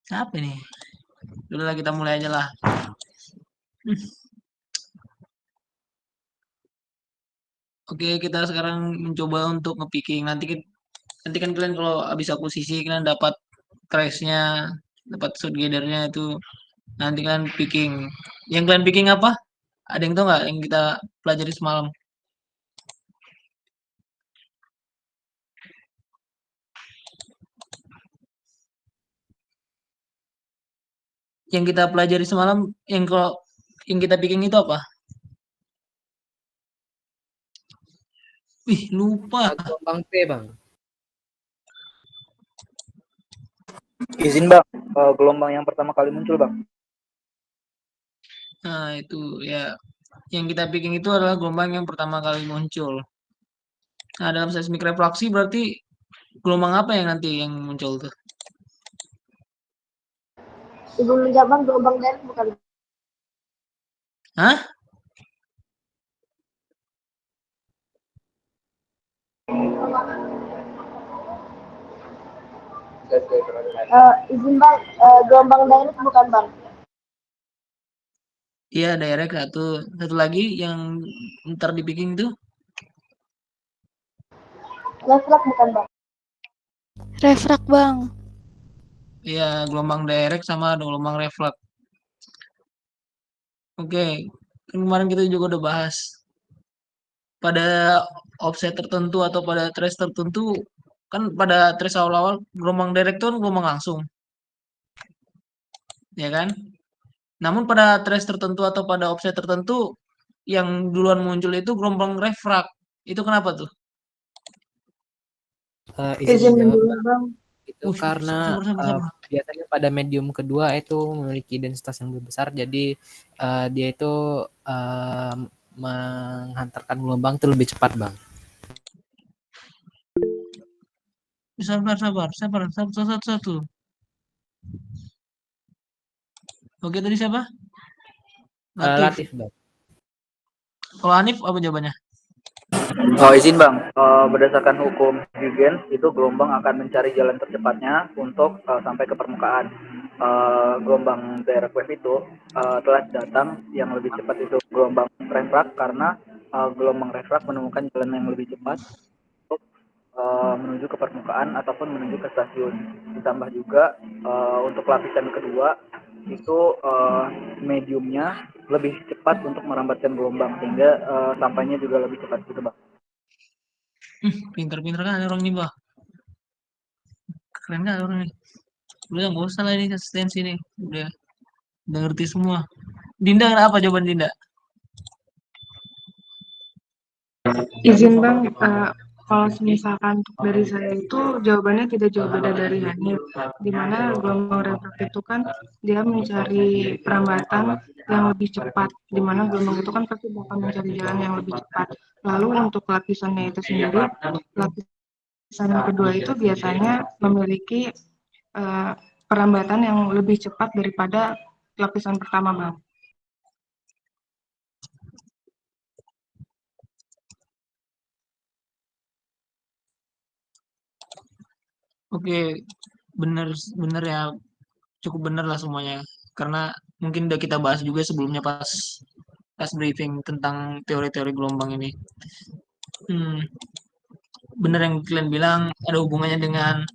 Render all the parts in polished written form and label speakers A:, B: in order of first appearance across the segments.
A: Capek nih. Udahlah kita mulai aja lah. Oke, kita sekarang mencoba untuk nge-picking. Nanti kan kalian kalau habis aku sisi kalian dapat trace-nya, dapat shot gather-nya itu. Nanti kalian picking. Yang kalian picking apa? Ada yang tahu nggak yang kita pelajari semalam? Yang kita pelajari semalam, yang kita picking itu apa? Wih, lupa.
B: Gelombang P, Bang.
C: Izin bang, gelombang yang pertama kali muncul bang.
A: Nah, itu ya. Yang kita picking itu adalah gelombang yang pertama kali muncul. Nah, dalam seismik refraksi berarti gelombang apa yang nanti yang muncul tuh?
D: Sebelum menjawab bang, gelombang direct bukan?
A: Hah?
D: Izin bang, gelombang direct bukan bang?
A: Iya, direct satu. Satu lagi yang ntar di picking tuh.
D: Refleks bukan bang?
E: Refrak bang.
A: Iya, gelombang direct sama gelombang refleks. Oke, kan kemarin kita juga udah bahas. Pada offset tertentu atau pada trace tertentu, kan pada trace awal-awal gelombang direct itu kan gelombang langsung. Ya kan? Namun pada trace tertentu atau pada offset tertentu, yang duluan muncul itu gelombang refrak. Itu kenapa tuh?
B: Izin menjawab,
D: dulu
B: Bang.
D: bang.
B: Itu karena
A: sabar.
B: biasanya pada medium kedua itu memiliki densitas yang lebih besar, jadi dia itu menghantarkan gelombang itu lebih cepat, Bang.
A: Sabar. Satu. Oke, tadi siapa?
B: Latif, Bang.
A: Kalau Hanif apa jawabannya?
C: Izin bang, berdasarkan hukum Huygens itu gelombang akan mencari jalan tercepatnya untuk sampai ke permukaan. Gelombang direct wave itu telah datang, yang lebih cepat itu gelombang refrak karena gelombang refrak menemukan jalan yang lebih cepat untuk menuju ke permukaan ataupun menuju ke stasiun. Ditambah juga untuk lapisan kedua itu mediumnya lebih cepat untuk merambatkan gelombang sehingga sampainya juga lebih cepat gitu bang.
A: Pinter-pinter kan ada orang nih, Bah. Keren kan orang nih. Udah nggak usah lah ini asistensi nih. Udah ngerti semua. Dinda apa jawaban Dinda?
F: Izin bang, kalau misalkan dari saya itu jawabannya tidak jauh beda dari Hanif, di mana gelombang refrak itu kan dia mencari perambatan yang lebih cepat, di mana gelombang itu kan pasti bakal mencari jalan yang lebih cepat. Lalu untuk lapisannya itu sendiri, lapisan yang kedua itu biasanya memiliki perambatan yang lebih cepat daripada lapisan pertama bang.
A: Oke, bener ya, cukup bener lah semuanya. Karena mungkin udah kita bahas juga sebelumnya pas briefing tentang teori-teori gelombang ini. Bener yang kalian bilang ada hubungannya dengan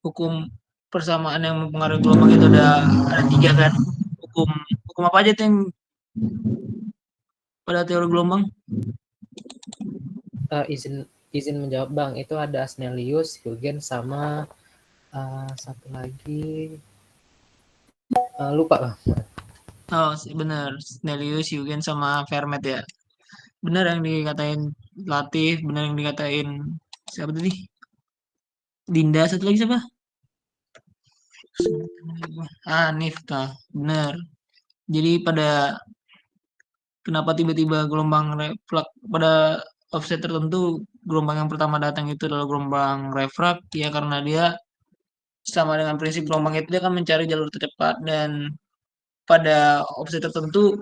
A: hukum persamaan yang mempengaruhi gelombang itu ada tiga kan. Hukum hukum apa aja tuh yang pada teori gelombang?
B: Izin menjawab, Bang. Itu ada Snellius, Huygens, sama satu lagi lupa, Bang.
A: Oh, bener. Snellius, Huygens, sama Fermat ya. Bener yang dikatain Latif, bener yang dikatain siapa tadi? Dinda, satu lagi siapa? Hanif, bener. Jadi kenapa tiba-tiba gelombang refleks pada offset tertentu gelombang yang pertama datang itu adalah gelombang refrak ya karena dia sama dengan prinsip gelombang itu dia akan mencari jalur tercepat dan pada offset tertentu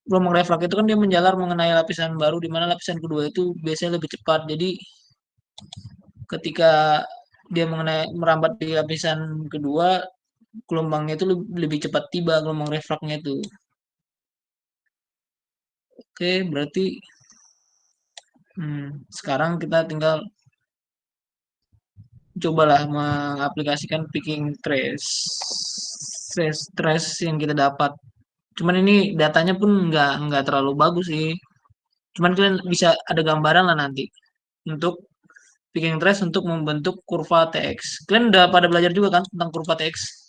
A: gelombang refrak itu kan dia menjalar mengenai lapisan baru di mana lapisan kedua itu biasanya lebih cepat. Jadi ketika dia merambat di lapisan kedua, gelombangnya itu lebih cepat tiba, gelombang refraknya itu. Oke, berarti sekarang kita tinggal cobalah mengaplikasikan picking trace yang kita dapat. Cuman ini datanya pun nggak terlalu bagus sih. Cuman kalian bisa ada gambaran lah nanti untuk picking trace untuk membentuk kurva TX. Kalian udah pada belajar juga kan tentang kurva TX?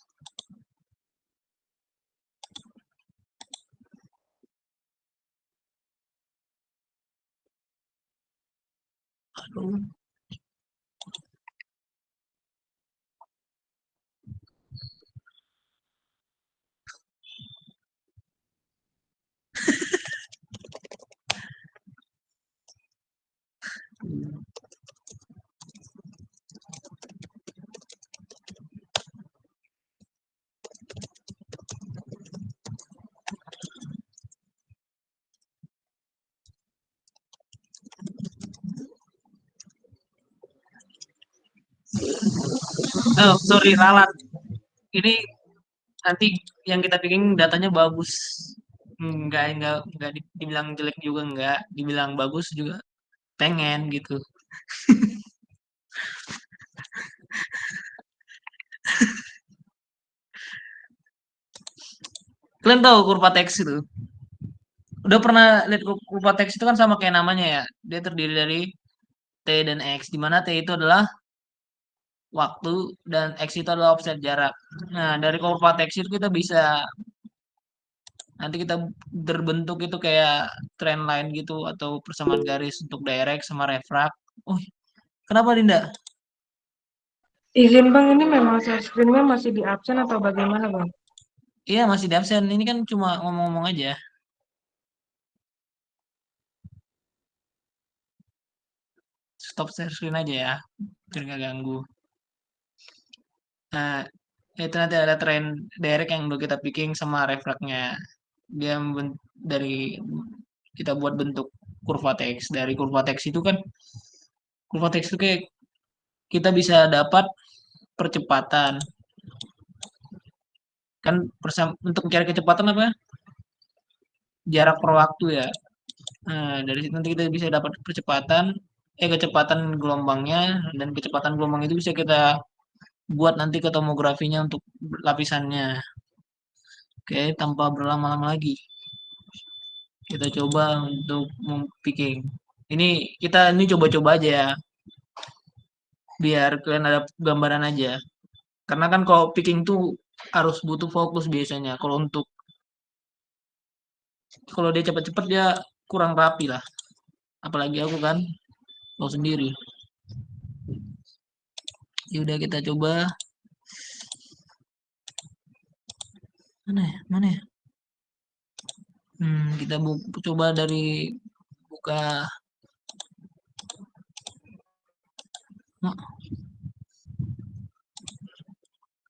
A: Aduh. Oh, sorry, ralat. Ini nanti yang kita picking datanya bagus. Enggak dibilang jelek juga enggak, dibilang bagus juga pengen gitu. Kalian tahu kurva TX itu? Udah pernah lihat kurva TX itu kan sama kayak namanya ya. Dia terdiri dari T dan X, di mana T itu adalah waktu dan X itu adalah offset jarak. Nah, dari kurva TX itu kita bisa nanti kita terbentuk itu kayak trend line gitu atau persamaan garis untuk direct sama refrak. Oh, kenapa Dinda?
F: Izin Bang, ini memang share screen-nya masih di absen atau bagaimana Bang?
A: Iya masih di absen. Ini kan cuma ngomong-ngomong aja. Stop share screen aja ya, biar nggak ganggu. Nah, itu nanti ada trend direct yang udah kita picking sama refraknya. Dia dari kita buat bentuk kurva TX. Dari kurva TX itu kan kurva TX itu kayak kita bisa dapat percepatan. Kan untuk mencari kecepatan apa? Jarak per waktu ya. Nah, dari situ nanti kita bisa dapat kecepatan gelombangnya dan kecepatan gelombang itu bisa kita buat nanti ke tomografinya untuk lapisannya. Oke, tanpa berlama-lama lagi, kita coba untuk picking. Ini coba-coba aja ya, biar kalian ada gambaran aja. Karena kan kalau picking tuh harus butuh fokus biasanya. Kalau dia cepat-cepat dia kurang rapi lah. Apalagi aku kan tahu sendiri. Ya udah kita coba. Mana ya? Mana ya? Kita coba dari buka.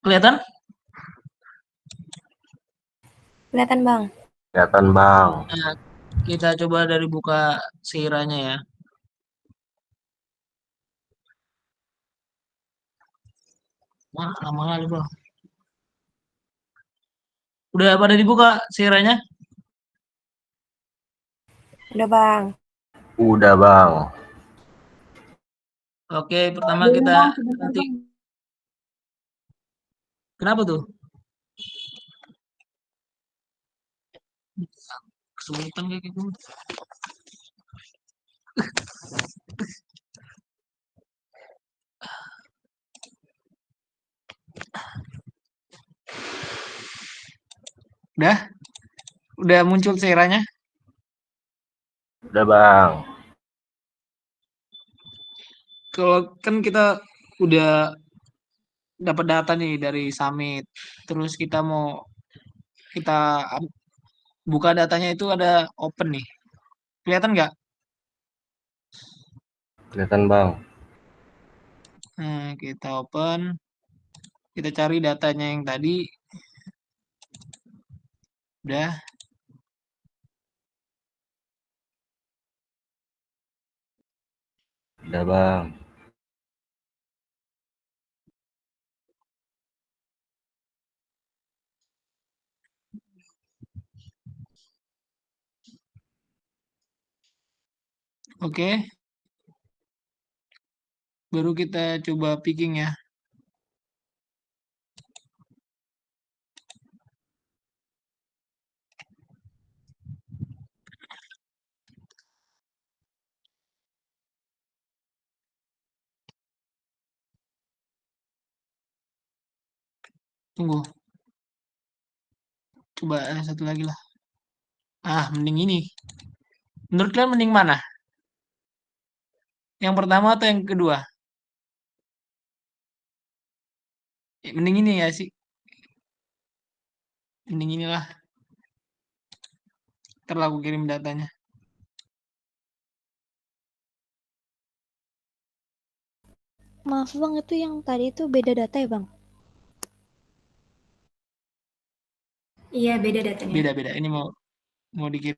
A: Kelihatan?
E: Kelihatan Bang.
G: Kelihatan Bang.
A: Nah, kita coba dari buka seiranya ya. Wah, lama kali bro. Udah pada dibuka seiranya?
E: Udah Bang.
G: Udah Bang.
A: Oke, pertama kita nanti. Kenapa tuh? Kesulitan kayak gitu. Udah? Udah muncul seiranya?
G: Udah Bang.
A: Kalau kan kita udah dapat data nih dari Summit. Terus kita buka datanya itu ada open nih. Kelihatan nggak?
G: Kelihatan Bang.
A: Nah, kita open. Kita cari datanya yang tadi. Udah.
G: Udah Bang.
A: Oke, baru kita coba picking ya. Tunggu, coba satu lagi lah. Mending ini. Menurut kalian mending mana? Yang pertama atau yang kedua? Mending ini ya sih. Mending inilah. Ntar lah aku kirim datanya.
H: Maaf bang, itu yang tadi itu beda data ya bang?
E: Iya, beda datanya.
A: Beda-beda. Ini mau dikirim.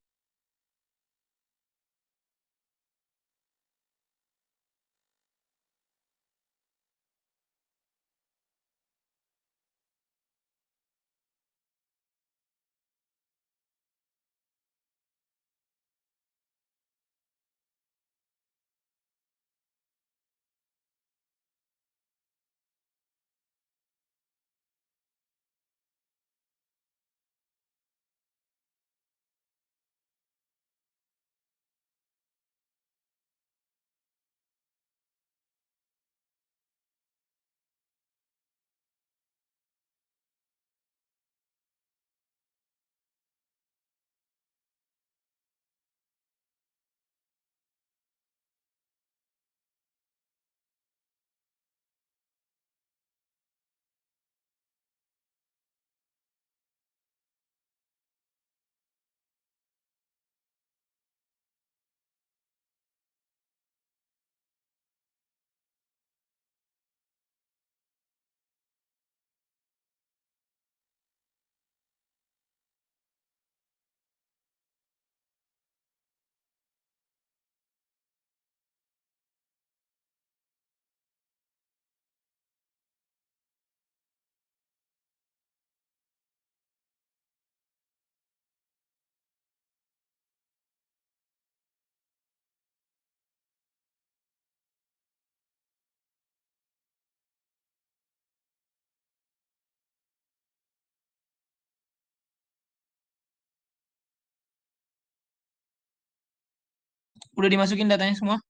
A: Udah dimasukin datanya semua?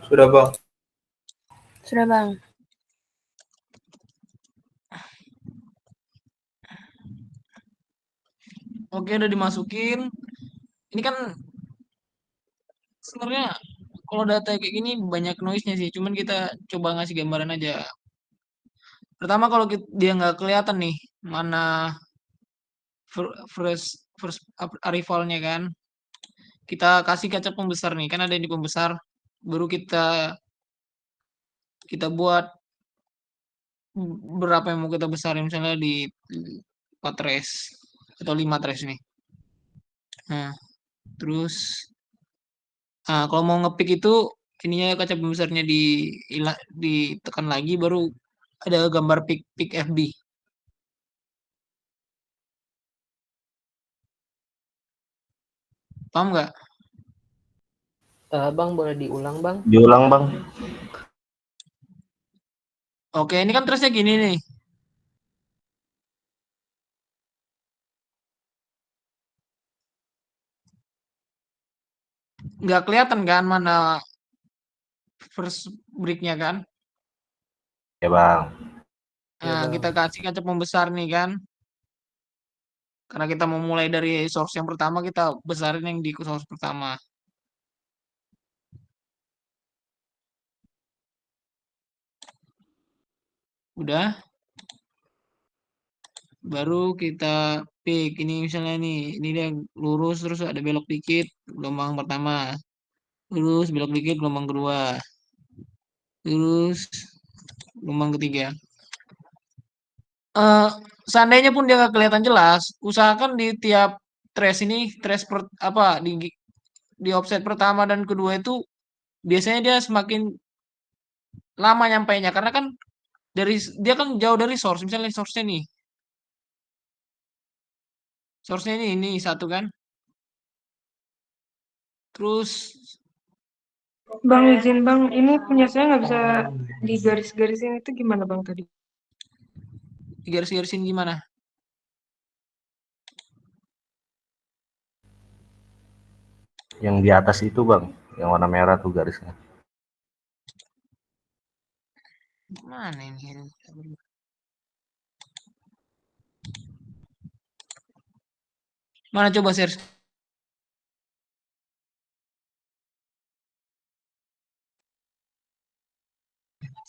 C: Sudah bang.
E: Sudah bang.
A: Oke, udah dimasukin. Ini kan sebenarnya kalau data kayak gini banyak noise-nya sih. Cuman kita coba ngasih gambaran aja. Pertama kalau dia nggak kelihatan nih mana first arrivalnya kan. Kita kasih kaca pembesar nih. Kan ada di pembesar. Baru kita buat berapa yang mau kita besarin, misalnya di 4 trace atau 5 trace nih. Nah, terus kalau mau ngepick itu ininya kaca pembesarnya ditekan lagi, baru ada gambar pick FB. Paham nggak?
B: Bang boleh diulang bang?
G: Diulang bang.
A: Oke, ini kan trace-nya gini nih. Nggak kelihatan kan mana first break-nya kan?
G: Ya bang.
B: Ya
A: Nah,
B: bang.
A: kita kasih kaca pembesar nih kan. Karena kita mau mulai dari source yang pertama, kita besarin yang di source pertama. Udah, baru kita pick. Ini misalnya nih, ini dia lurus terus ada belok dikit, gelombang pertama. Lurus, belok dikit, gelombang kedua. Lurus, gelombang ketiga. eh Seandainya pun dia nggak kelihatan jelas, usahakan di tiap trace ini, apa di offset pertama dan kedua itu biasanya dia semakin lama nyampainya karena kan dia kan jauh dari source. Misalnya source-nya nih. Source-nya ini satu kan. Terus
F: Bang izin bang, ini punya saya nggak bisa digaris-garisin itu gimana bang tadi?
A: digaris-garisin gimana?
G: Yang di atas itu bang, yang warna merah tuh garisnya.
A: Mana ini? Mana coba share?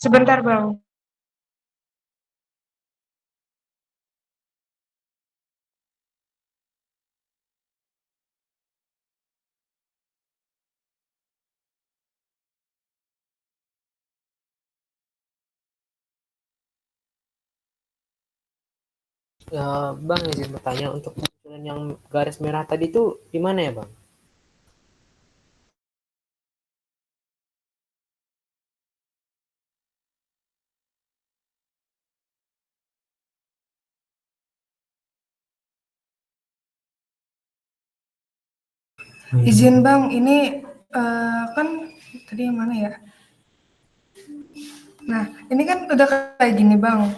F: Sebentar bang.
B: Bang izin bertanya untuk kemunculan yang garis merah tadi itu di mana ya bang?
F: Izin bang, ini kan tadi yang mana ya? Nah, ini kan udah kayak gini bang.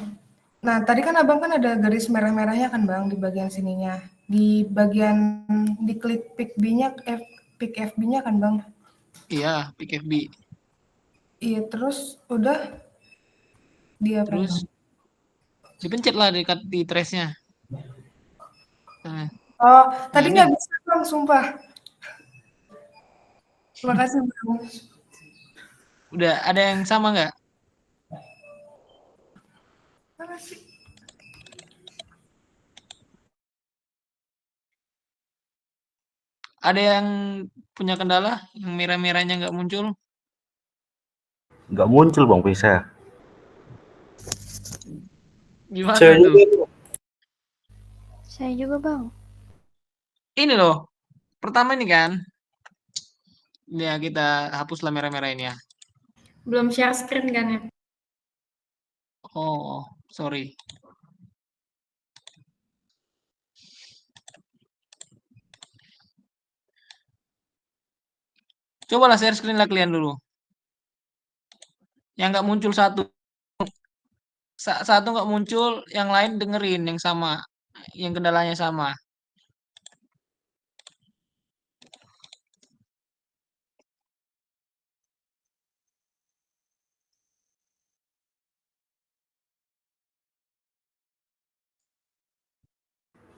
F: Nah, tadi kan abang kan ada garis merah-merahnya kan bang di bagian sininya. Di bagian di klik pick B-nya, pick FB-nya kan bang.
A: Iya, pick FB.
F: Iya, terus udah dia apa
A: Terus
F: bang?
A: dipencet lah dekat di trace-nya. Nah,
F: Oh,
A: nah
F: tadi
A: ini
F: nggak bisa bang, sumpah. Makasih bang.
A: udah ada yang sama nggak?
F: Makasih.
A: Ada yang punya kendala yang merah-merahnya nggak muncul?
G: Nggak muncul bang bisa.
A: Gimana tuh?
H: Saya juga bang.
A: Ini loh, pertama ini kan, ya kita hapuslah merah-merah ini ya.
E: Belum share screen kan ya?
A: Oh, sorry. Cobalah share screen lah kalian dulu. Yang nggak muncul satu, satu nggak muncul, yang lain dengerin yang sama, yang kendalanya sama.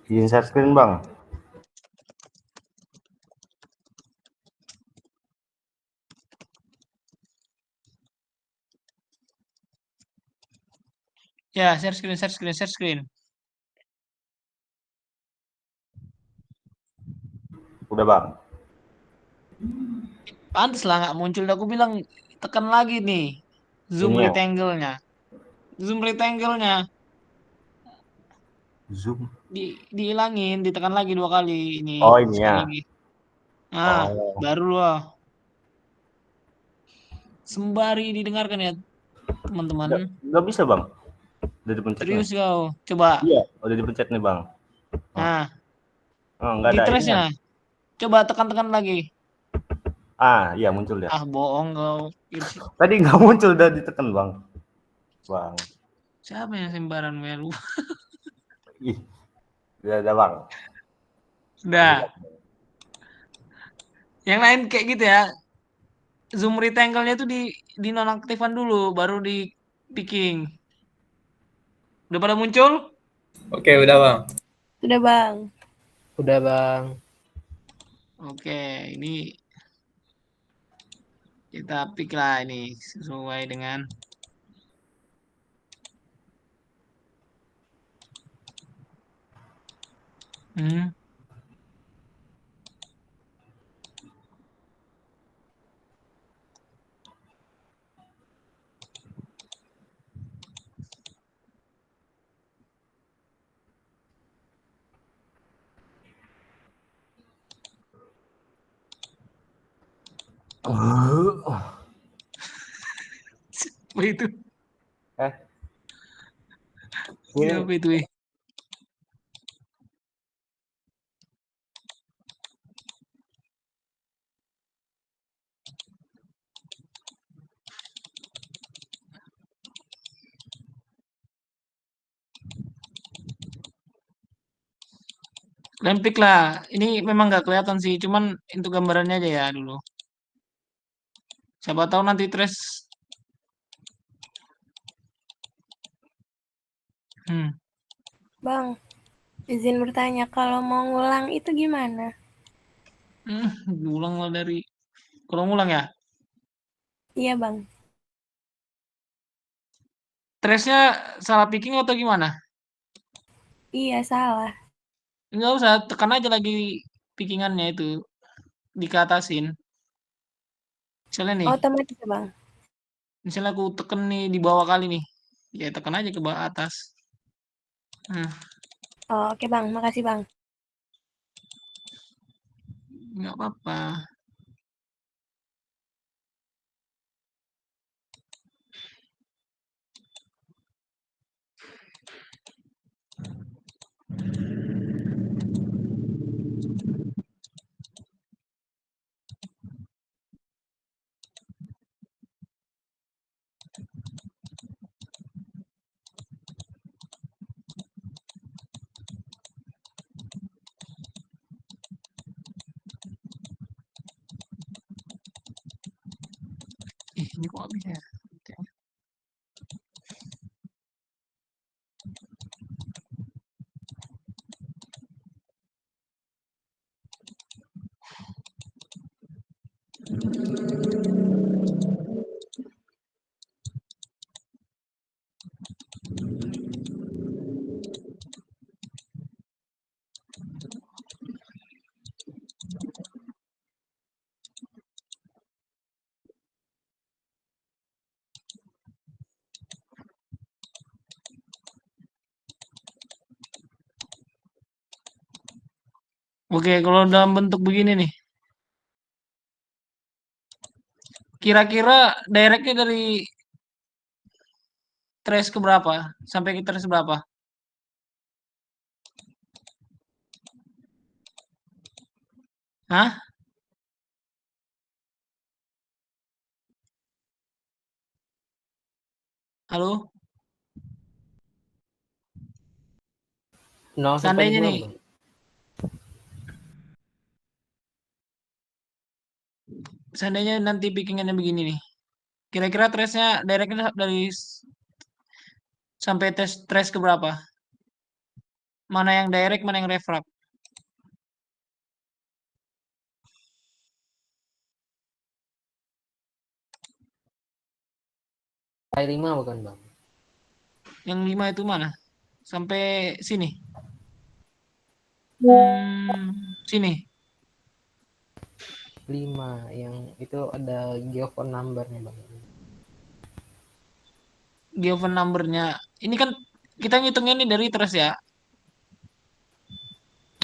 G: Izin share screen bang.
A: Ya, share screen, share screen, share screen.
G: Udah bang.
A: Pantes lah nggak muncul. Aku bilang tekan lagi nih, zoom
G: Ini ya,
A: rectangle-nya. Zoom rectangle-nya
G: zoom.
A: dihilangin, ditekan lagi 2 kali ini,
G: Oh ini
A: sekali
G: ya.
A: lagi. Nah,
G: Oh,
A: baru loh. Sembari didengarkan ya, teman-teman.
G: nggak bisa bang. Udah dipencet nih.
A: Serius kau. Coba.
G: Iya, udah dipencet nih bang. Oh,
A: Nah,
G: oh nggak
A: di
G: ada ini ya.
A: trace-nya. Coba tekan-tekan lagi.
G: Ah, iya muncul ya.
A: Ah, bohong kau.
G: Tadi nggak muncul, udah ditekan bang. Bang.
A: Siapa yang sembaran melu?
G: Ih, udah ada bang.
A: Udah. Yang lain kayak gitu ya. Zoom rectangle-nya tuh di nonaktifan dulu, baru di picking. Udah pada muncul?
I: Oke, udah bang.
H: Sudah bang.
B: Udah bang.
A: Oke, ini kita pick lah ini sesuai dengan hmm, apa itu?
G: Eh,
A: Ini
G: ini
A: apa itu? Kalian pick lah. Ini memang nggak kelihatan sih, cuman untuk gambarannya aja ya dulu. Siapa tahu nanti trace.
E: Bang, izin bertanya, kalau mau ngulang itu gimana?
A: Ulang lah dari. Kalau ngulang ya,
E: Iya, Bang.
A: trace-nya salah picking atau gimana?
E: Iya, salah.
A: Nggak usah, tekan aja lagi pickingannya itu. Dikatasin. Misalnya nih,
E: Otomatis ya, Bang.
A: misalnya aku tekan nih di bawah kali nih. Ya tekan aja ke bawah atas. Nah,
E: Oh, oke, Bang. Makasih, Bang.
A: nggak apa-apa. Ini kok nggak bisa ya? Oke, kalau dalam bentuk begini nih, kira-kira directnya dari trace ke berapa? Sampai ke trace berapa? Hah? Halo?
B: 0 sampai
A: Seandainya
B: 5,
A: nih,
B: Bang.
A: seandainya nanti pickingannya begini nih. Kira-kira trace-nya directnya dari sampai trace ke berapa? Mana yang direct, mana yang refrag?
B: Sampai 5 bukan, Bang?
A: Yang 5 itu mana? Sampai sini. Sini.
B: 5 yang itu ada geophone number-nya, Bang.
A: Given number-nya. Ini kan kita ngitungnya nih dari trace ya.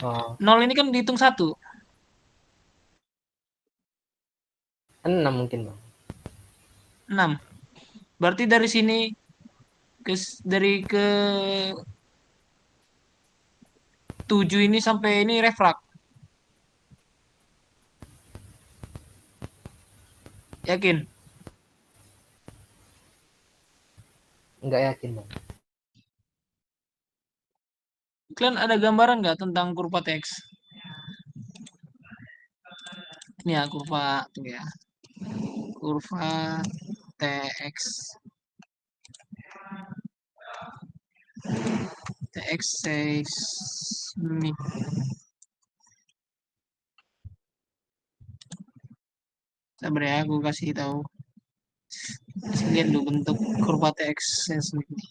B: Oh,
A: 0 ini kan dihitung 1.
B: 6 mungkin, Bang.
A: 6. Berarti dari sini dari ke 7 ini sampai ini refrag. Yakin?
B: Nggak yakin, Bang.
A: Kalian ada gambaran nggak tentang kurva TX? Ini ya kurva tuh ya. Kurva TX. TX seismik. Sabar ya, aku kasih tahu. Kasih lihat dulu bentuk kurva TX seismik nih.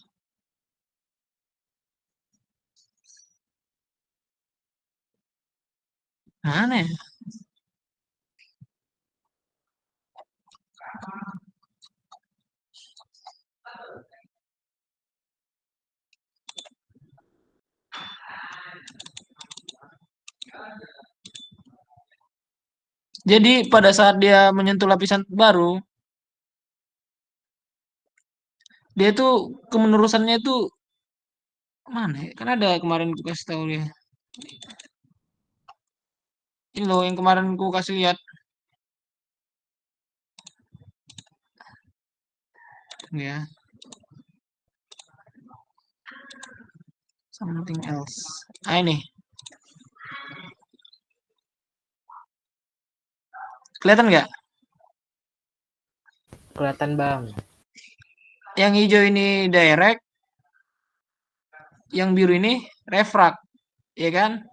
A: Mana ya? Jadi pada saat dia menyentuh lapisan baru, dia tuh kemenerusannya itu mana ya? Kan ada kemarin aku kasih tahu dia. Ini loh yang kemarin aku kasih lihat. ya. Something else. Ah, ini. Kelihatan nggak?
B: Kelihatan Bang.
A: Yang hijau ini direct, yang biru ini refrak, ya kan?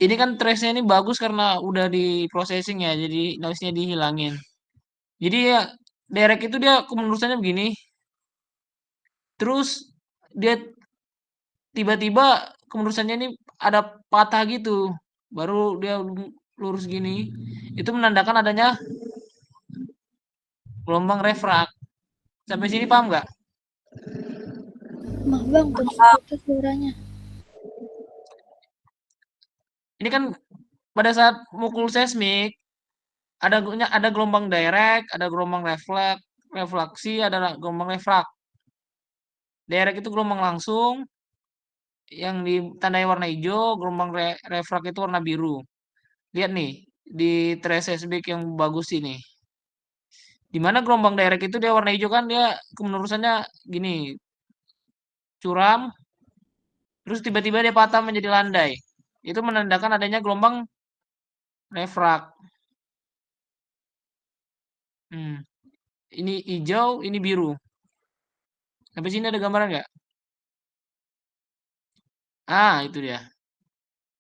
A: Ini kan trace-nya ini bagus karena udah di processing ya, jadi noise-nya dihilangin. Jadi ya direct itu dia kemenurusannya begini. Terus dia tiba-tiba kemenurusannya ini ada patah gitu. Baru dia lurus gini. Itu menandakan adanya gelombang refrak. Sampai sini paham nggak?
H: Maaf bang, putus suaranya.
A: Ini kan pada saat mukul seismik ada gelombang direct, ada gelombang refleksi, ada gelombang refrak. Direct itu gelombang langsung yang ditandai warna hijau, gelombang refrak itu warna biru. Lihat nih di trace seismik yang bagus ini. Dimana gelombang direct itu dia warna hijau kan dia kemenurusannya gini, curam, terus tiba-tiba dia patah menjadi landai. Itu menandakan adanya gelombang refrak. Ini hijau, ini biru. Sampai sini ada gambaran nggak? Ah, itu dia.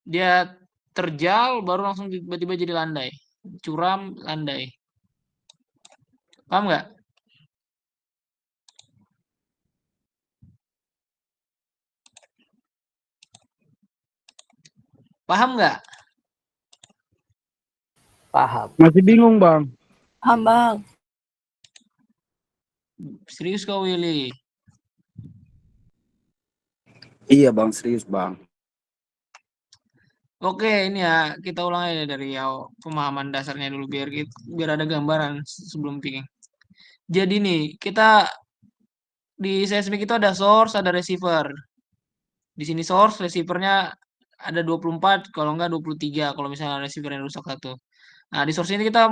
A: Dia terjal, baru langsung tiba-tiba jadi landai. Curam, landai. Paham nggak? Paham nggak?
B: Paham.
J: Masih bingung, Bang.
E: Paham bang.
A: Serius kau, Willy?
J: Iya, Bang, serius, Bang.
A: Oke, ini ya kita ulang aja dari pemahaman dasarnya dulu biar ada gambaran sebelum picking. Jadi nih, kita di seismik itu ada source, ada receiver. Di sini source, receivernya ada 24, kalau enggak 23 kalau misalnya receivernya rusak satu. Nah, di source ini kita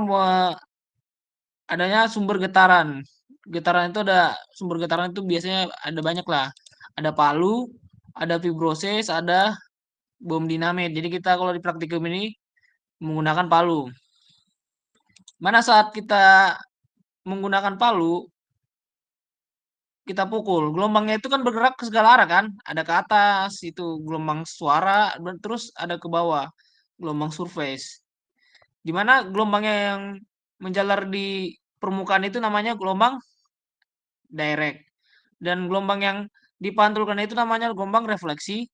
A: adanya sumber getaran. Getaran itu ada sumber getaran itu biasanya ada banyak lah. Ada palu, ada vibrosis, ada bom dinamit. Jadi kita kalau di praktikum ini menggunakan palu. Mana saat kita menggunakan palu, kita pukul. Gelombangnya itu kan bergerak ke segala arah kan? Ada ke atas, itu gelombang suara, dan terus ada ke bawah, gelombang surface. Dimana gelombangnya yang menjalar di permukaan itu namanya gelombang direct. Dan gelombang yang dipantulkan itu namanya gelombang refleksi.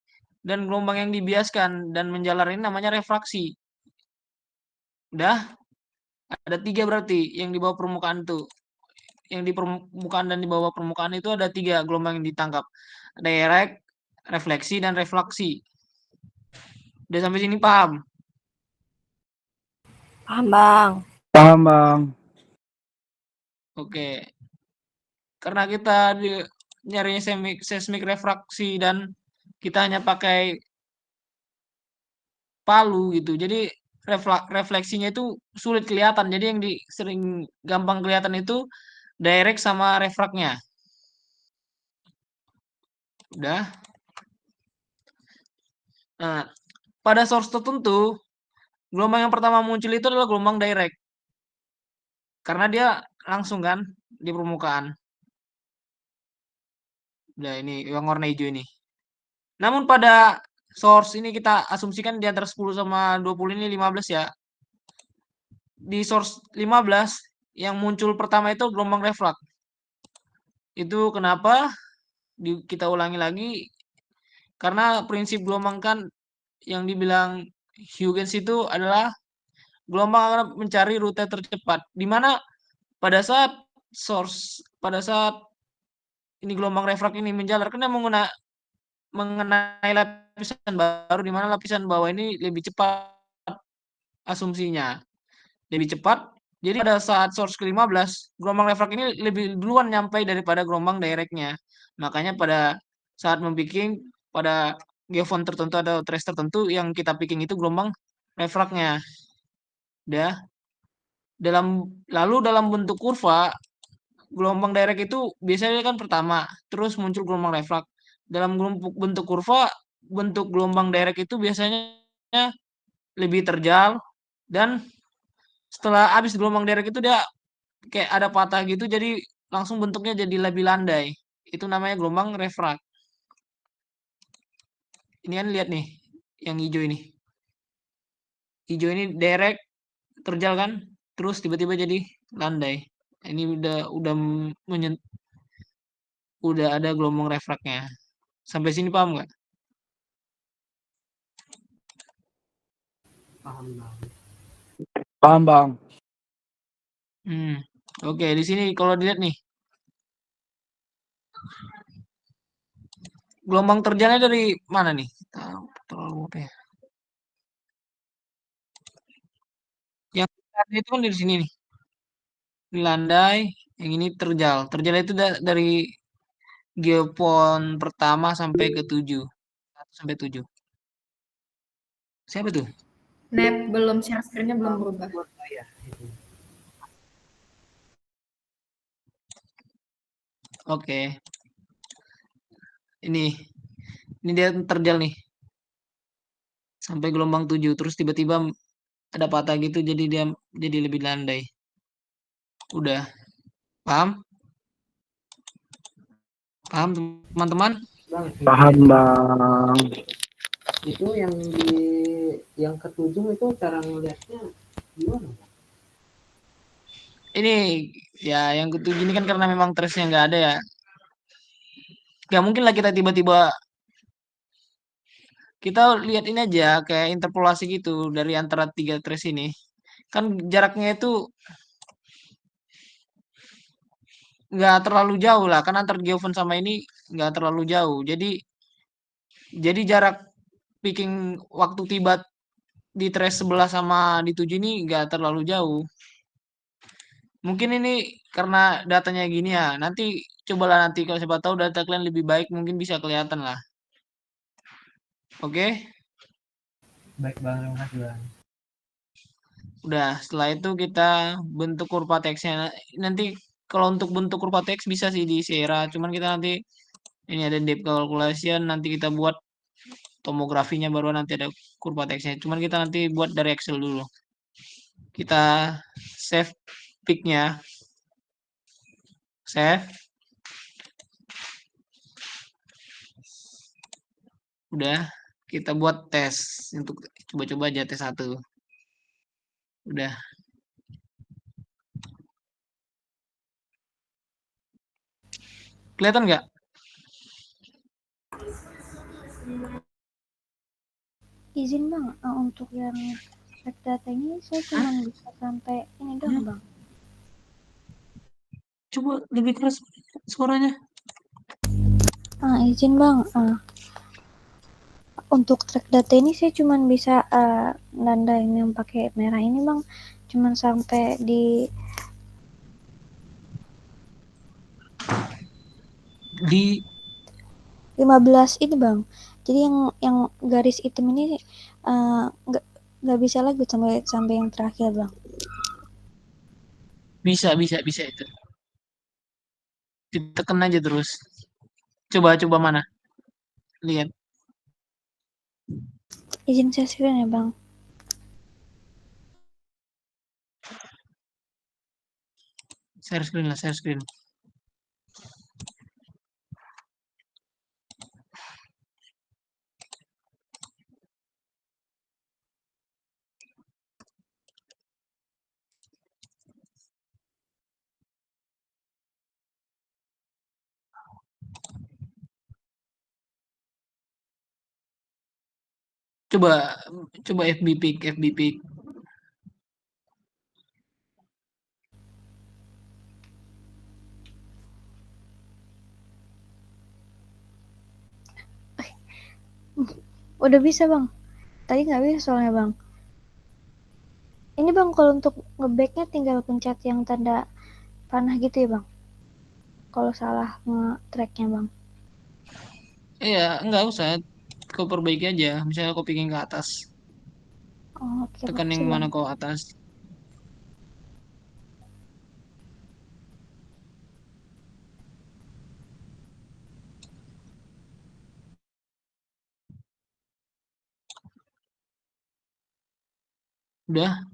A: Dan gelombang yang dibiaskan dan menjalar ini namanya refraksi. Udah? Ada 3 berarti yang di bawah permukaan itu. Yang di permukaan dan di bawah permukaan itu ada 3 gelombang yang ditangkap. Direct, refleksi, dan refraksi. Udah sampai sini paham?
E: Paham bang.
J: Paham, Bang.
A: Oke. Karena kita nyarinya seismik refraksi dan kita hanya pakai palu gitu. Jadi refleksinya itu sulit kelihatan. Jadi yang sering gampang kelihatan itu direct sama refraknya. Udah. Nah, pada source tertentu, gelombang yang pertama muncul itu adalah gelombang direct. Karena dia langsung kan di permukaan. Udah ini yang warna hijau ini. Namun pada source ini kita asumsikan di antara 10 sama 20 ini 15 ya. Di source 15 yang muncul pertama itu gelombang refleks. Itu kenapa? Kita ulangi lagi. Karena prinsip gelombang kan yang dibilang Huygens itu adalah gelombang akan mencari rute tercepat. Di mana pada saat ini gelombang refrak ini menjalar, karena mengenai lapisan baru, di mana lapisan bawah ini lebih cepat asumsinya. Lebih cepat. Jadi pada saat source ke-15, gelombang refrak ini lebih duluan nyampe daripada gelombang directnya. Makanya pada saat membikin pada geofon tertentu atau trace tertentu yang kita picking itu gelombang refraknya. Udah. Lalu dalam bentuk kurva, gelombang direct itu biasanya kan pertama, terus muncul gelombang refrak. Dalam bentuk kurva, bentuk gelombang direct itu biasanya lebih terjal, dan setelah habis gelombang direct itu dia kayak ada patah gitu, jadi langsung bentuknya jadi lebih landai. Itu namanya gelombang refrak. Ini kan lihat nih, yang hijau ini. Hijau ini direct, terjal kan, terus tiba-tiba jadi landai. Ini udah ada gelombang refraknya. Sampai sini paham nggak?
B: Paham bang.
J: Paham bang.
A: Oke, di sini kalau dilihat nih, gelombang terjalnya dari mana nih? Terlalu apa ya? Yang itu kan dari sini nih. Ini landai, yang ini terjal. Terjal itu dari geopon pertama sampai ke 7. 1 sampai 7. Siapa tuh?
K: Nep, belum share screen-nya belum berubah.
A: Oke. Ini dia terjal nih. Sampai gelombang 7. Terus tiba-tiba ada patah gitu, jadi dia jadi lebih landai. Udah. Paham? Paham teman-teman?
B: Bang,
J: Paham bang.
B: itu yang ketujuh itu cara ngeliatnya gimana?
A: Ini ya yang ketujuh ini kan karena memang trace-nya nggak ada ya. Gak mungkin lah kita tiba-tiba kita lihat ini aja kayak interpolasi gitu dari antara 3 trace ini. Kan jaraknya itu nggak terlalu jauh lah, kan antar geofon sama ini nggak terlalu jauh. Jadi jarak picking waktu tiba di trace 11 sama di 7 ini nggak terlalu jauh. Mungkin ini karena datanya gini ya. Nanti cobalah nanti kalau siapa tahu data kalian lebih baik mungkin bisa kelihatan lah. Oke?
B: Baik bang, terima kasih bang.
A: Udah, setelah itu kita bentuk kurva teksnya. Nanti kalau untuk bentuk kurva teks bisa sih di Sierra, cuman kita nanti ini ada depth calculation, nanti kita buat tomografinya baru nanti ada kurva teksnya. Cuman kita nanti buat dari Excel dulu. Kita save pic-nya. Save. Udah, kita buat tes untuk coba-coba aja tes 1. Udah. Kelihatan nggak?
H: Izin bang, untuk yang track data ini saya cuma bisa sampai ini doang bang.
A: Coba lebih keras suaranya.
H: Izin bang, untuk track data ini saya cuma bisa nandain yang pakai merah ini bang, cuma sampai di 15 ini bang. Jadi yang garis hitam ini nggak bisa lagi sampai yang terakhir bang.
A: Bisa itu. Ditekan aja terus. Coba mana? Lihat.
H: Izin share screen ya bang.
A: Share screen. Coba FB pic.
H: Udah bisa bang. Tadi nggak bisa soalnya bang. Ini bang kalau untuk ngebacknya tinggal pencet yang tanda panah gitu ya bang. Kalau salah nge-tracknya bang.
A: Iya, enggak usah. Kau perbaiki aja. Misalnya kau pingin ke atas.
H: Oh, oke.
A: Tekan yang mana kau atas. Udah?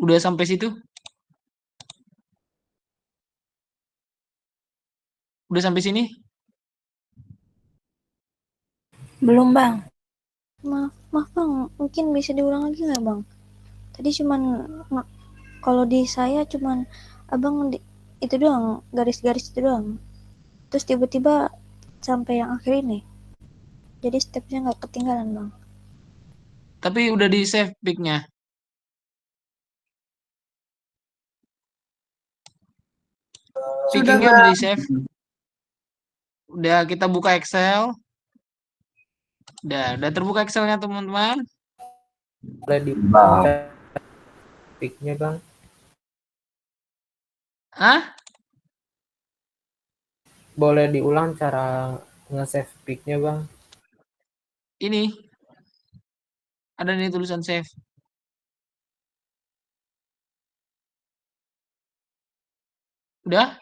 A: Udah sampai situ? Udah sampai sini?
E: Belum, Bang.
H: Maaf bang, mungkin bisa diulang lagi nggak bang? Tadi cuman kalau di saya cuman abang itu doang, garis-garis itu doang. Terus tiba-tiba sampai yang akhir ini. Jadi stepnya nggak ketinggalan bang.
A: Tapi udah di save pic-nya.
F: Sudah
A: Pickingnya udah
F: bang.
A: di save. Udah kita buka Excel. Udah terbuka Excelnya teman-teman.
B: Boleh di
G: Bang.
B: pick-nya bang.
A: Hah?
B: Boleh diulang cara nge-save pick-nya bang.
A: Ini. Ada nih tulisan save. Udah?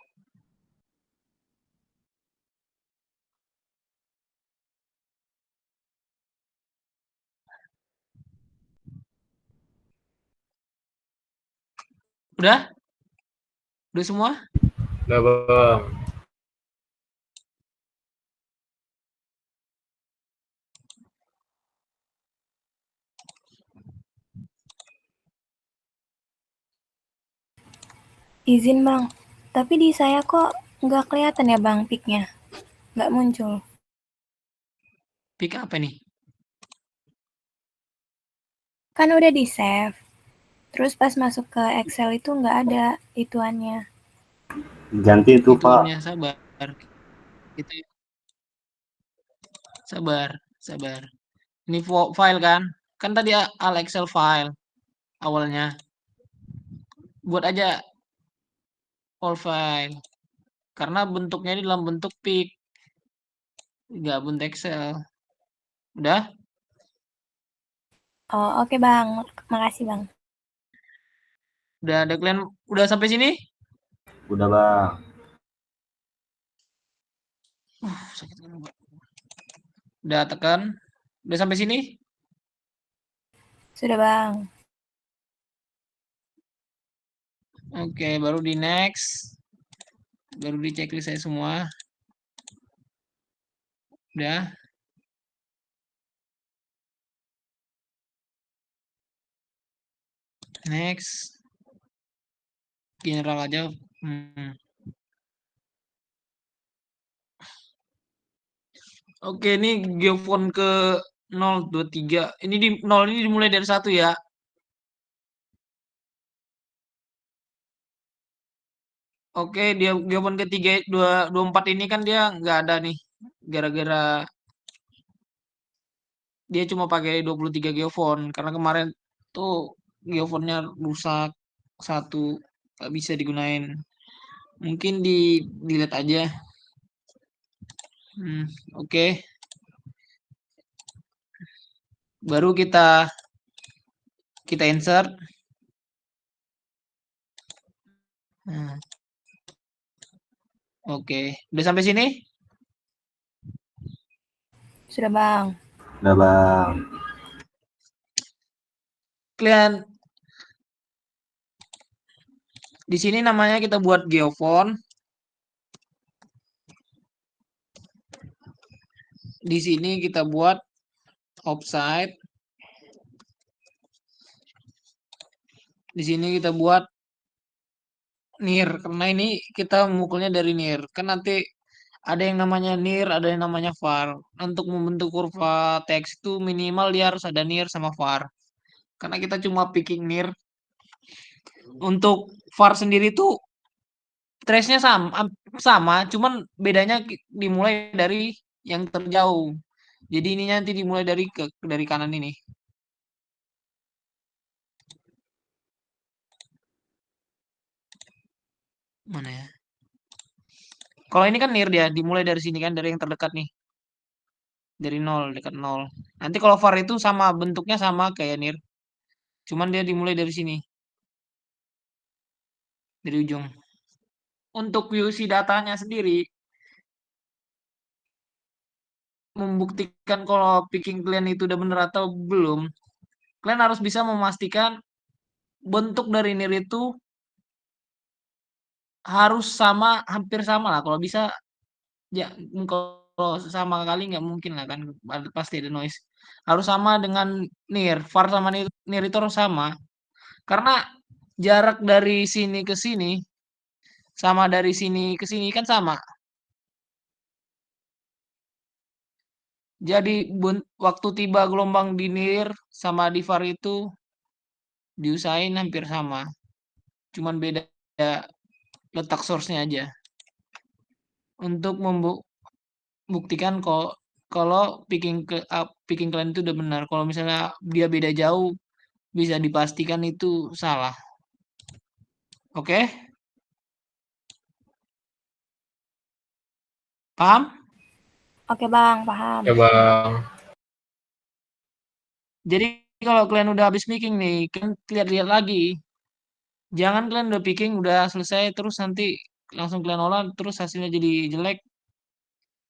A: Udah? Udah semua?
I: Udah bang.
E: Izin, Bang. Tapi di saya kok nggak kelihatan ya, Bang, pic-nya. Nggak muncul.
A: Pick apa nih?
E: Kan udah di-save. Terus pas masuk ke Excel itu nggak ada ituannya.
G: Ganti itu Pak.
A: Ituannya sabar. Itu sabar. Ini file kan? Kan tadi al Excel file awalnya. Buat aja all file. Karena bentuknya ini dalam bentuk pic. Nggak bentuk Excel. Udah?
E: Oh, oke, Bang. Makasih, Bang.
A: Udah ada kalian udah sampai sini?
G: Udah bang.
A: Sakit kan. Udah tekan. Udah sampai sini?
E: Sudah, Bang.
A: Oke, baru di next. Baru di checklist saya semua. Udah. Next. General aja. Oke, ini geofont ke 023. Ini di 0 ini dimulai dari 1 ya. Oke, dia geofont ketiga 24 ini kan dia nggak ada nih. Gara-gara dia cuma pakai 23 geofont karena kemarin tuh geofontnya rusak satu nggak bisa digunain. Mungkin di delete aja. Oke. Baru kita insert. Oke, udah sampai sini?
E: Sudah, Bang.
G: Udah bang.
A: Kalian di sini namanya kita buat geofont. di sini kita buat offside. Di sini kita buat near karena ini kita memukulnya dari near. Kan nanti ada yang namanya near, ada yang namanya far. Untuk membentuk kurva teks itu minimal dia harus ada near sama far. Karena kita cuma picking near. Untuk far sendiri tuh trace-nya sama, cuman bedanya dimulai dari yang terjauh. Jadi ini nanti dimulai dari kanan ini. Mana ya? Kalau ini kan near dia, dimulai dari sini kan, dari yang terdekat nih. Dari 0, dekat 0. Nanti kalau var itu sama, bentuknya sama kayak near. Cuman dia dimulai dari sini. Dari ujung. Untuk UC datanya sendiri, membuktikan kalau picking kalian itu udah bener atau belum, kalian harus bisa memastikan bentuk dari near itu harus sama, hampir sama lah. Kalau bisa, ya kalau sama kali nggak mungkin lah kan, pasti ada noise. Harus sama dengan near, var sama near itu harus sama. Karena jarak dari sini ke sini sama dari sini ke sini kan sama. Jadi waktu tiba gelombang di near sama di var itu diusahain hampir sama. Cuman beda letak source-nya aja. Untuk membuktikan kalau picking kalian itu udah benar. Kalau misalnya dia beda jauh, bisa dipastikan itu salah. Oke? Paham?
E: Oke Bang, paham.
I: Ya Bang.
A: Jadi kalau kalian udah habis picking nih, kalian lihat-lihat lagi. Jangan kalian udah picking, udah selesai, terus nanti langsung kalian olah, terus hasilnya jadi jelek.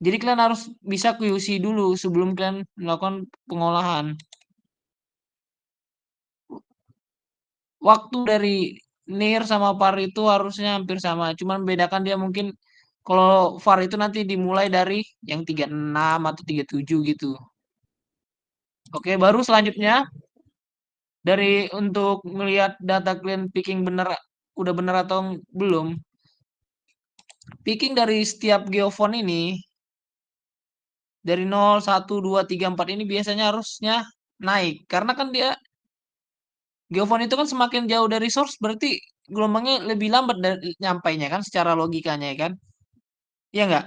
A: Jadi kalian harus bisa QC dulu sebelum kalian melakukan pengolahan. Waktu dari near sama var itu harusnya hampir sama. Cuman bedakan dia mungkin kalau var itu nanti dimulai dari yang 36 atau 37 gitu. Oke, baru selanjutnya dari untuk melihat data kalian picking udah bener atau belum. Picking dari setiap geofon ini dari 0, 1, 2, 3, 4 ini biasanya harusnya naik. Karena kan dia geofon itu kan semakin jauh dari source berarti gelombangnya lebih lambat nyampainya kan secara logikanya ya kan? Iya nggak?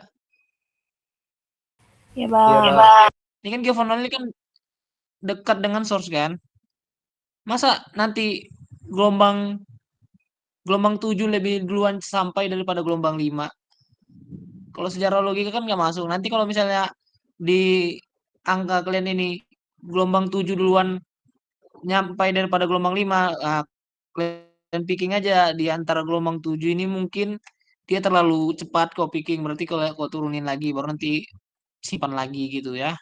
E: Ya
B: Iya,
E: Bang.
B: Bang.
A: Ini kan geofon ini kan dekat dengan source kan? Masa nanti gelombang 7 lebih duluan sampai daripada gelombang 5? Kalau secara logika kan nggak masuk. Nanti kalau misalnya di angka kalian ini gelombang 7 duluan nyampai daripada gelombang 5, nah, kalian picking aja di antara gelombang 7 ini mungkin dia terlalu cepat kok picking. Berarti kalau kau turunin lagi baru nanti simpan lagi gitu ya.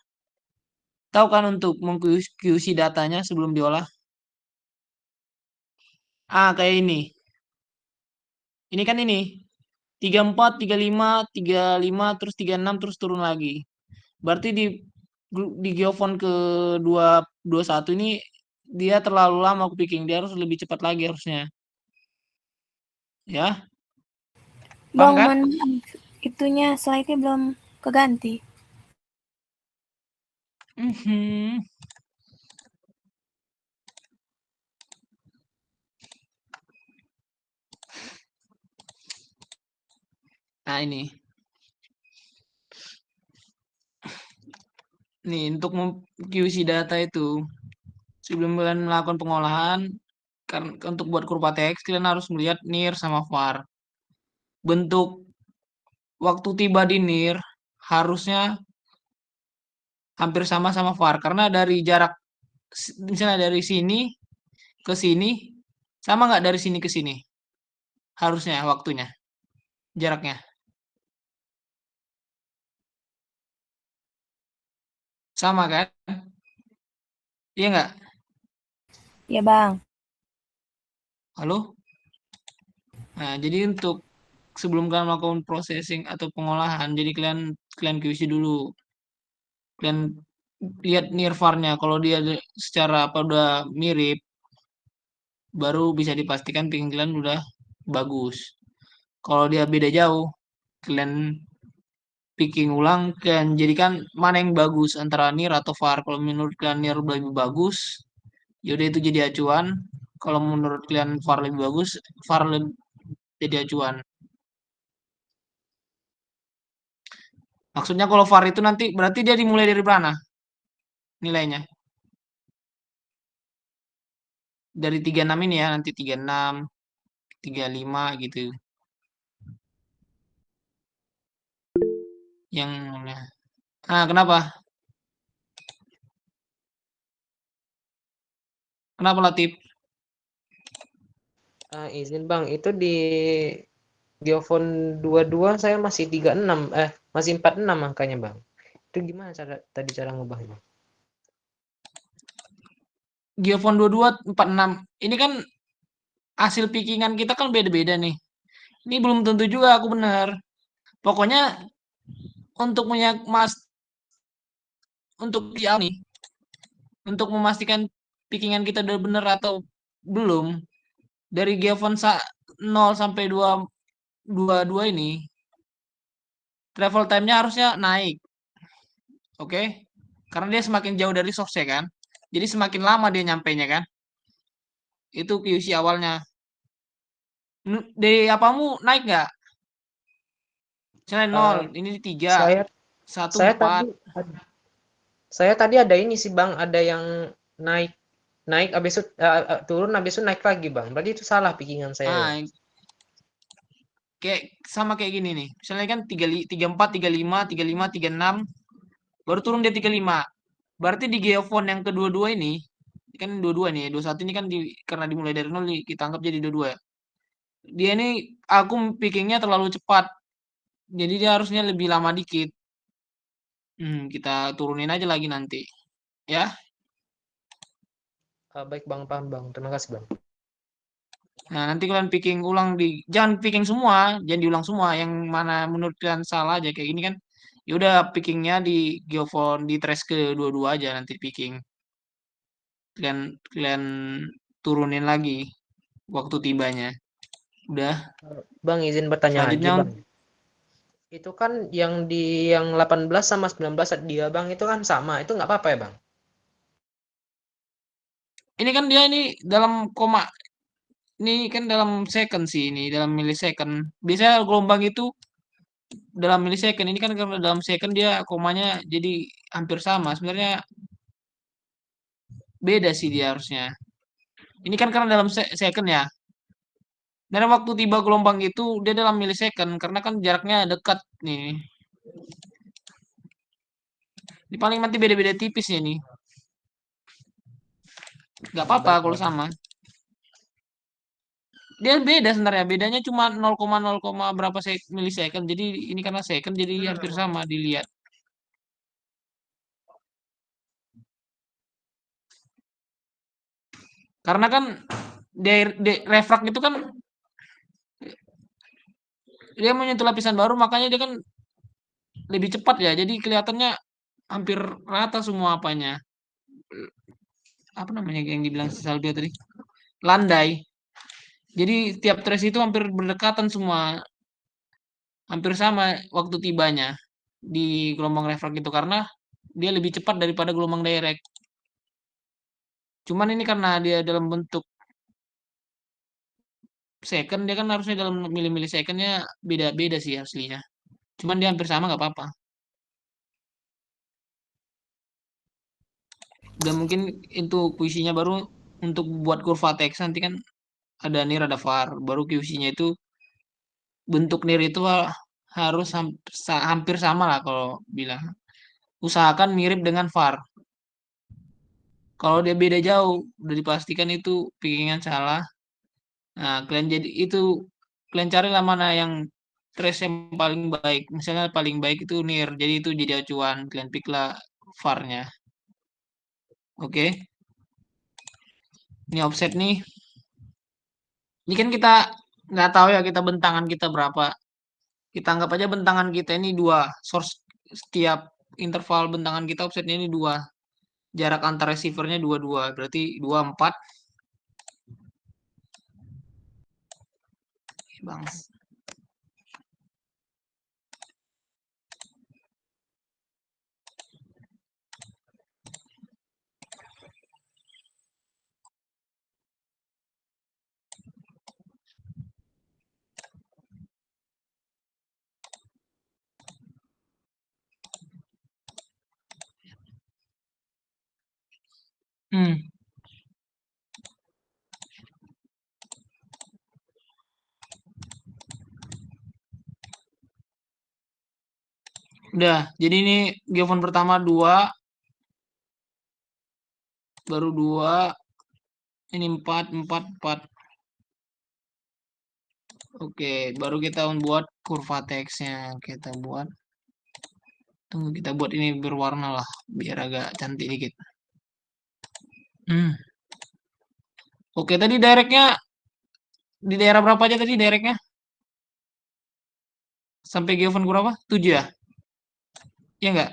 A: Tahu kan untuk meng-QC datanya sebelum diolah? Kayak ini. Ini kan ini. 34, 35, 35, terus 36, terus turun lagi. Berarti di geofon ke 21 ini dia terlalu lama aku picking. Dia harus lebih cepat lagi harusnya. Ya.
E: Bang,
A: Paham kan?
E: itunya slide-nya belum keganti.
A: Nah ini. Nih untuk QC data itu sebelum kalian melakukan pengolahan kan untuk buat kurva teks kalian harus melihat near sama var. Bentuk waktu tiba di near harusnya hampir sama sama var karena dari jarak misalnya dari sini ke sini sama nggak dari sini ke sini? Harusnya waktunya, jaraknya. Sama kan? Iya nggak?
E: Ya Bang.
A: Halo? Nah, jadi untuk sebelum kalian melakukan processing atau pengolahan, jadi kalian QC dulu. Kalian lihat near var-nya. Kalau dia secara apa udah mirip, baru bisa dipastikan picking kalian udah bagus. Kalau dia beda jauh, kalian picking ulang, kalian jadikan mana yang bagus antara near atau var. Kalau menurut kalian near lebih bagus, yaudah itu jadi acuan. Kalau menurut kalian var lebih bagus, var jadi acuan. Maksudnya kalau var itu nanti berarti dia dimulai dari mana nilainya? Dari 36 ini ya, nanti 36, 35 gitu. Yang kenapa? Kenapa Latif?
B: Izin Bang, itu di Geofon 22 saya masih 36, masih 46 angkanya Bang. Itu gimana cara ngubahnya?
A: Geofon 22 46. Ini kan hasil pickingan kita kan beda-beda nih. Ini belum tentu juga aku benar. Pokoknya untuk untuk nih, untuk memastikan pickingan kita udah benar atau belum, dari Geofon 0 sampai 22 ini, travel time-nya harusnya naik. Oke? Karena dia semakin jauh dari source kan. Jadi semakin lama dia nyampainya kan. Itu QC awalnya. Dari apamu naik nggak? Misalnya 0, ini 3,
B: Saya
A: 1,
B: saya
A: 4.
B: Saya tadi ada ini sih Bang, ada yang naik habis itu turun habis itu naik lagi Bang. Berarti itu salah pickingan saya. Bang.
A: Kayak sama kayak gini nih. Misalnya kan 34, 35, 35, 36, baru turun dia 35. Berarti di Geofon yang kedua-dua ini, kan dua-dua nih, 21 ini kan karena dimulai dari 0 kita anggap jadi dua-dua. Dia ini aku pickingnya terlalu cepat. Jadi dia harusnya lebih lama dikit. Kita turunin aja lagi nanti. Ya.
B: Baik Bang, paham Bang. Terima kasih Bang.
A: Nah, nanti kalian picking ulang jangan picking semua, jangan diulang semua. Yang mana menurut kalian salah aja kayak gini kan. Ya udah pickingnya di Geofon di trace ke dua-dua aja nanti picking. Kalian turunin lagi waktu tibanya. Udah.
B: Bang izin bertanya lagi
A: Selanjutnya
B: Bang. Itu kan yang 18 sama 19 dia Bang itu kan sama. Itu nggak apa-apa ya Bang?
A: ini kan dia ini dalam koma. Ini kan dalam second sih ini, dalam millisecond. Biasanya gelombang itu dalam millisecond. Ini kan karena dalam second dia komanya jadi hampir sama. Sebenarnya beda sih dia harusnya. Ini kan karena dalam second ya. Dan waktu tiba gelombang itu dia dalam millisecond karena kan jaraknya dekat nih. Ini paling nanti beda-beda tipis ya nih. Gak apa-apa kalau sama. Dia beda sebenarnya. Bedanya cuma 0,0, berapa millisecond. Jadi ini karena second jadi hampir sama dilihat. Karena kan refrak itu kan dia menyentuh lapisan baru makanya dia kan lebih cepat ya. Jadi kelihatannya hampir rata semua apanya. Apa namanya yang dibilang Salvia tadi? Landai. Jadi tiap trace itu hampir berdekatan semua. Hampir sama waktu tibanya di gelombang refrak itu karena dia lebih cepat daripada gelombang direct. Cuman ini karena dia dalam bentuk second, dia kan harusnya dalam millisecondnya beda-beda sih aslinya. Cuman dia hampir sama nggak apa-apa. Udah mungkin itu puisinya baru untuk buat kurva teks nanti kan ada nir ada var. Baru QC-nya itu bentuk nir itu harus hampir sama lah kalau bilang. Usahakan mirip dengan var. Kalau dia beda jauh, udah dipastikan itu pickingan salah. Nah, kalian carilah mana yang trace yang paling baik. Misalnya paling baik itu near, jadi itu jadi acuan. Kalian pick lah var-nya. Oke. Ini offset nih. Ini kan kita nggak tahu ya kita bentangan kita berapa. Kita anggap aja bentangan kita ini 2 source setiap interval bentangan kita offsetnya ini 2. Jarak antar receivernya 2, berarti 2, 4. Bang. Udah, jadi ini given pertama 2, baru 2, ini 4, 4, 4. Oke, baru kita membuat kurva teksnya. Kita buat, tunggu kita buat ini berwarna lah, biar agak cantik dikit. Oke, tadi directnya di daerah berapa aja tadi directnya? Sampai given berapa? 7 ya? Iya enggak?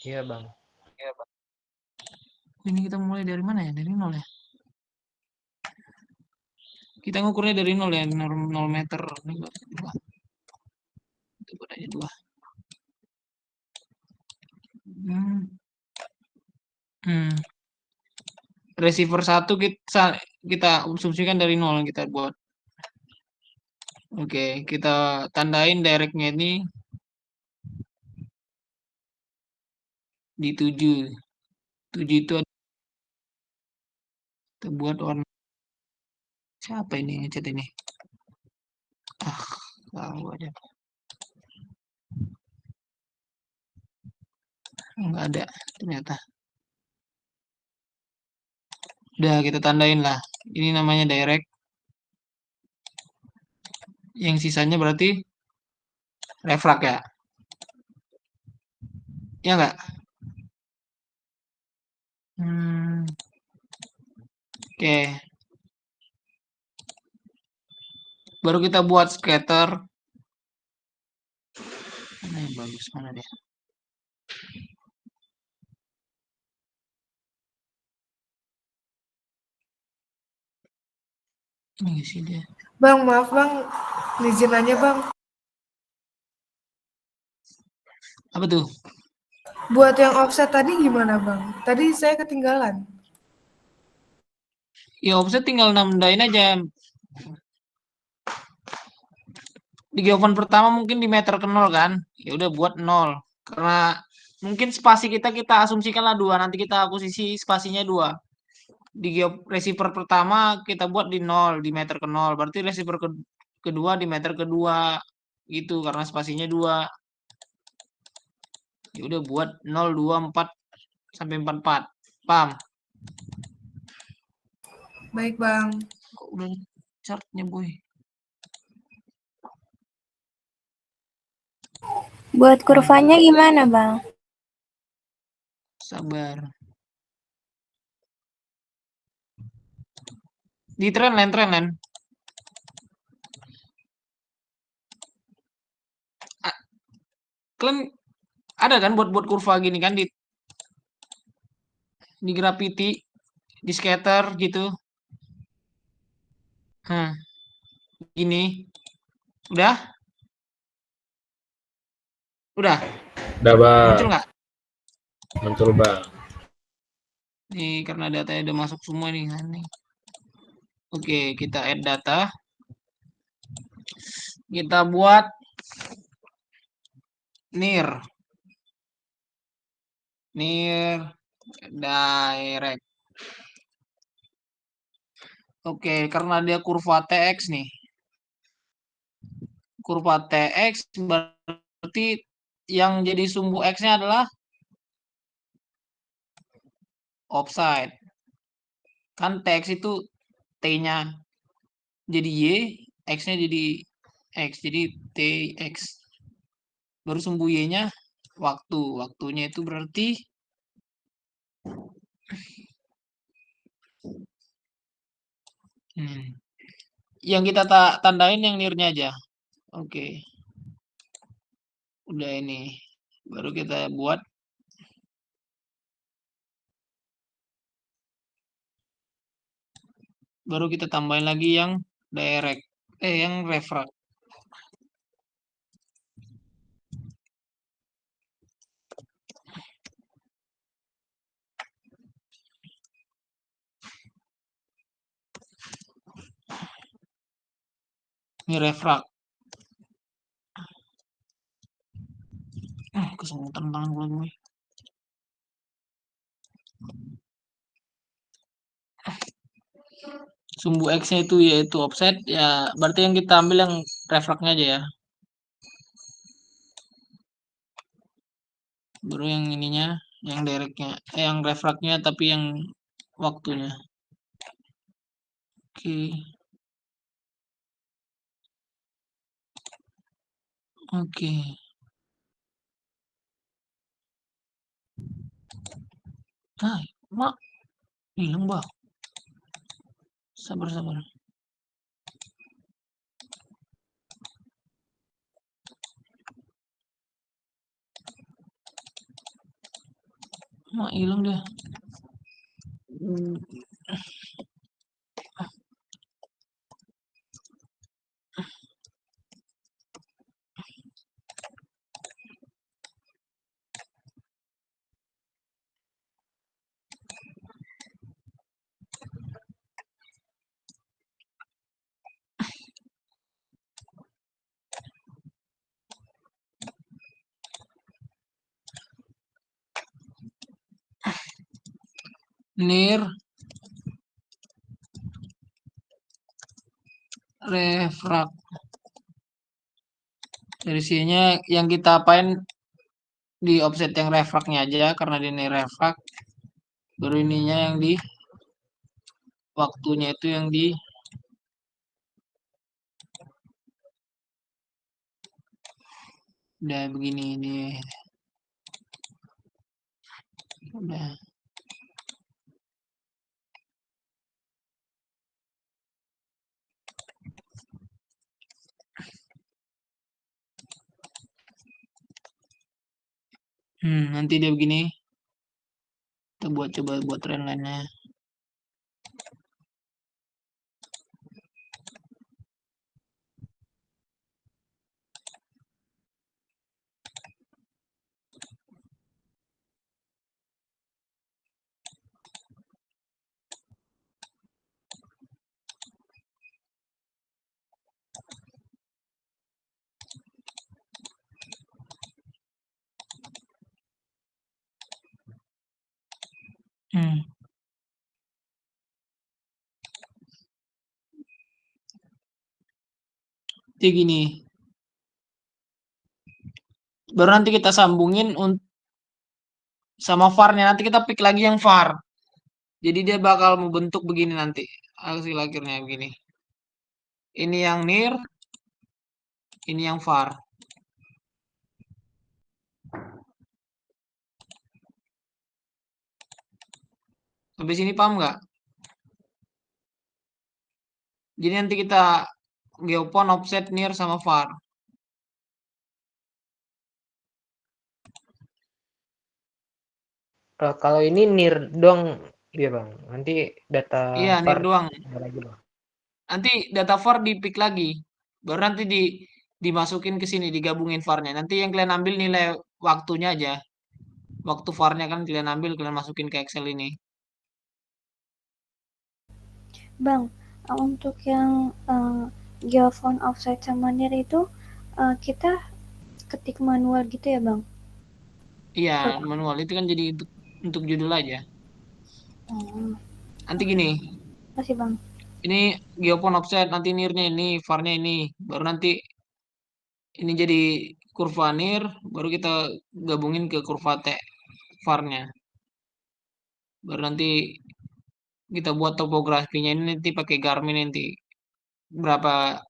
B: Iya, Bang.
A: Ini kita mulai dari mana ya? Dari 0 ya? Kita ngukurnya dari 0 ya, 0 meter. Ini buat 2. Itu buat aja 2. Receiver 1 kita asumsikan dari 0 kita buat. Oke, kita tandain directnya ini di 7. 7 itu kita buat warna. Siapa ini ngecat ini? Tahu aja. Enggak ada ternyata. Udah kita tandain lah. Ini namanya direct. Yang sisanya berarti refrak ya. Ya enggak? Oke. Baru kita buat scatter. Mana yang bagus? Mana dia? Ini sih dia.
F: Bang, maaf Bang, izin nanya Bang.
A: Apa tuh?
F: Buat yang offset tadi gimana Bang? Tadi saya ketinggalan.
A: Ya offset tinggal nambahin aja. Di given pertama mungkin di meter ke 0 kan? Ya udah buat 0. Karena mungkin spasi kita asumsikanlah 2. Nanti kita akuisisi spasinya 2. Di receiver pertama kita buat di 0, di meter ke 0. Berarti receiver kedua di meter kedua. Gitu karena spasinya 2. Ya udah buat 0, 2, 4 sampai 44. Paham?
F: Baik Bang.
A: Kok udah chartnya boy?
E: Buat kurvanya gimana, Bang?
A: Sabar. Di trendline. Kalian ada kan buat kurva gini kan di Grafiti, di scatter gitu. Gini. Udah? Udah,
I: Bang.
A: muncul nggak?
I: Muncul, Bang.
A: Nih, karena datanya udah masuk semua nih. Oke, kita add data. Kita buat near direct. Oke, karena dia kurva TX nih. Kurva TX berarti yang jadi sumbu X-nya adalah offside. Kan TX itu T-nya jadi Y, X-nya jadi X. Jadi TX. Baru sumbu Y-nya waktu. Waktunya itu berarti yang kita tandain yang near-nya aja. Oke. Udah ini. Baru kita buat baru kita tambahin lagi yang direct yang refract. Ini refract. Kesemutan tangan gue. Sumbu X-nya itu yaitu offset, ya berarti yang kita ambil yang refract-nya aja ya. Baru yang ininya, yang direct-nya, yang refract-nya tapi yang waktunya. Oke. Oke. Nah, mak hilang bang. Sabar. Mak hilang deh. Near refract. Dari sininya yang kita apain di offset yang refract-nya aja karena ini refract. Baru ininya yang di waktunya itu yang di udah begini ini. Udah. Nanti dia begini. Kita coba buat trend line-nya. Jadi gini. Baru nanti kita sambungin sama var-nya. Nanti kita pick lagi yang var. Jadi dia bakal membentuk begini nanti. Hasil akhirnya begini. Ini yang near. Ini yang var. Sampai sini paham nggak? Jadi nanti kita geopon, offset, near, sama var.
B: Kalau ini near doang, iya bang. Nanti data
A: Iya, near doang.
B: lagi bang.
A: Nanti data var di pick lagi. Baru nanti dimasukin ke sini, digabungin var-nya. Nanti yang kalian ambil nilai waktunya aja. Waktu var-nya kan kalian ambil, kalian masukin ke Excel ini.
H: Bang, untuk yang geofon offset sama near itu kita ketik manual gitu ya bang?
A: Iya, manual itu kan jadi untuk judul aja. Nanti gini.
H: Masih bang.
A: Ini geopon offset, nanti near-nya ini, var-nya ini. Baru nanti ini jadi kurva near, baru kita gabungin ke kurva T var-nya. Baru nanti kita buat topografinya ini nanti pakai Garmin nanti berapa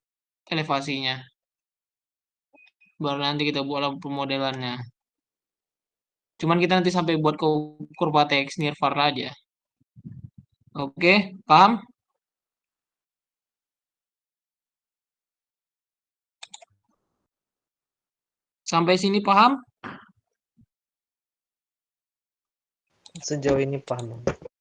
A: elevasinya. Baru nanti kita buat pemodelannya. Cuman kita nanti sampai buat kurva TX near var aja. Oke, paham? Sampai sini paham?
B: Sejauh ini paham, Bang.